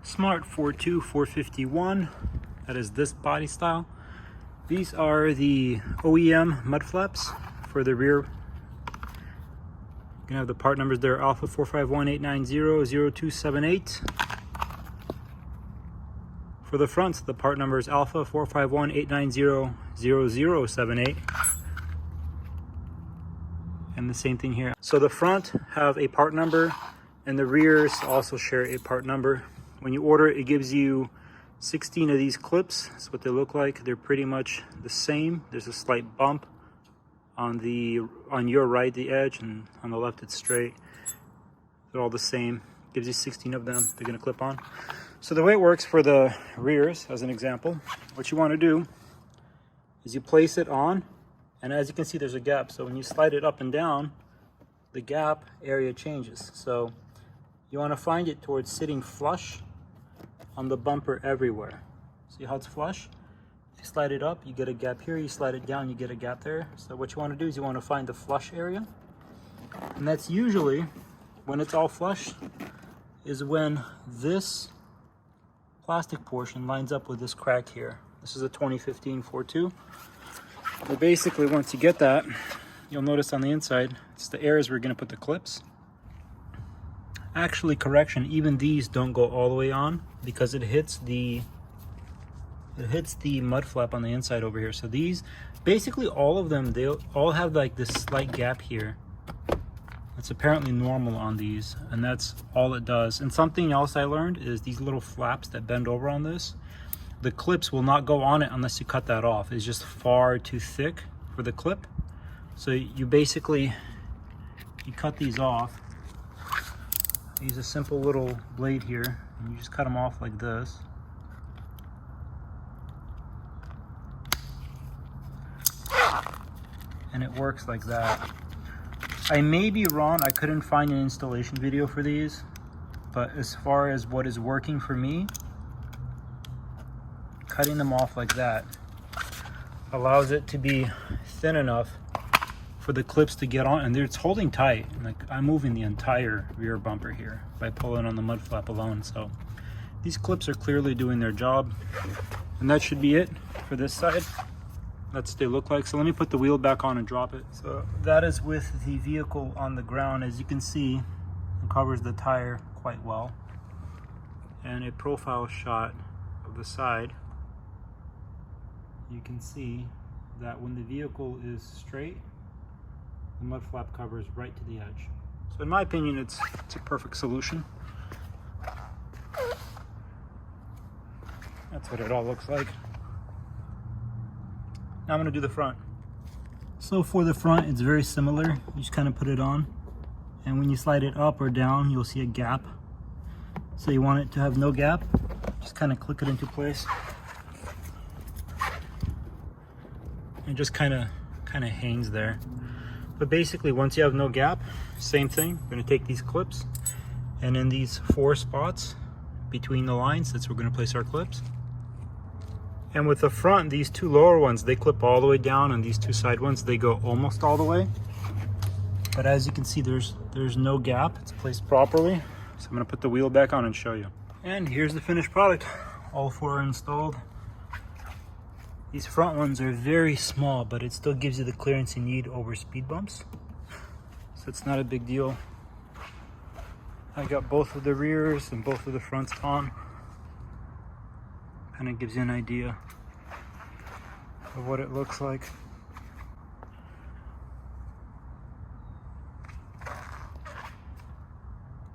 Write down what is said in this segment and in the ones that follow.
Smart Fortwo 451. That is this body style. These are the OEM mud flaps for the rear. You can have the part numbers there: Alpha 451-890-0278. For the fronts, the part number is Alpha 451-890-0078. And the same thing here. So the front have a part number, and the rears also share a part number. When you order it, it gives you 16 of these clips. That's what they look like. They're pretty much the same. There's a slight bump on your right, the edge, and on the left it's straight. They're all the same. Gives you 16 of them. They're gonna clip on. So the way it works for the rears, as an example, what you want to do is you place it on, and as you can see, there's a gap. So when you slide it up and down, the gap area changes. So you want to find it towards sitting flush on the bumper everywhere. See how it's flush? You slide it up, you get a gap here. You slide it down, you get a gap there. So what you want to do is you want to find the flush area, and that's usually when it's all flush is when this plastic portion lines up with this crack here. This is a 2015 Fortwo. But basically, once you get that, you'll notice on the inside, it's the areas we're going to put the clips. Actually, correction, even these don't go all the way on because it hits the mud flap on the inside over here. So these, basically all of them, they all have like this slight gap here. It's apparently normal on these, and that's all it does. And something else I learned is these little flaps that bend over on this, the clips will not go on it unless you cut that off. It's just far too thick for the clip. So you basically, you cut these off. Use a simple little blade here, and you just cut them off like this. And it works like that. I may be wrong, I couldn't find an installation video for these, but as far as what is working for me, cutting them off like that allows it to be thin enough for the clips to get on, and it's holding tight. Like, I'm moving the entire rear bumper here by pulling on the mud flap alone. So these clips are clearly doing their job, and that should be it for this side. That's what they look like. So let me put the wheel back on and drop it. So that is with the vehicle on the ground. As you can see, it covers the tire quite well. And a profile shot of the side, you can see that when the vehicle is straight, the mud flap covers right to the edge. So in my opinion, it's a perfect solution. That's what it all looks like. Now I'm going to do the front. So for the front, it's very similar. You just kind of put it on, and when you slide it up or down, you'll see a gap. So you want it to have no gap, just kind of click it into place. It just kind of hangs there. But basically, once you have no gap, same thing. We're going to take these clips, and in these 4 spots between the lines, that's where we're going to place our clips. And with the front, these 2 lower ones, they clip all the way down, and these 2 side ones, they go almost all the way. But as you can see, there's no gap. It's placed properly. So I'm going to put the wheel back on and show you. And here's the finished product. All 4 are installed. These front ones are very small, but it still gives you the clearance you need over speed bumps. So it's not a big deal. I got both of the rears and both of the fronts on. Kind of gives you an idea of what it looks like.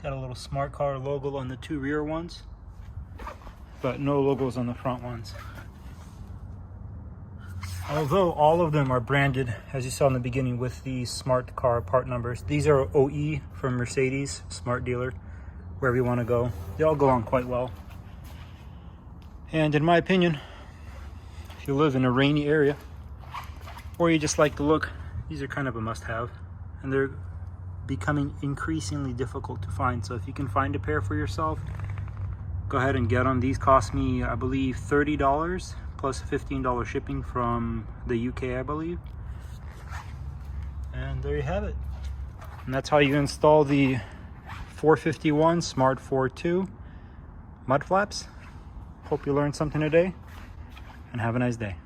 Got a little smart car logo on the 2 rear ones, but no logos on the front ones. Although all of them are branded, as you saw in the beginning, with the smart car part numbers. These are OE from Mercedes, smart dealer, wherever you want to go. They all go on quite well. And in my opinion, if you live in a rainy area, or you just like the look, these are kind of a must-have. And they're becoming increasingly difficult to find. So if you can find a pair for yourself, go ahead and get them. These cost me, I believe, $30 plus $15 shipping from the UK, I believe. And there you have it. And that's how you install the 451 Smart Fortwo mud flaps. Hope you learned something today, and have a nice day.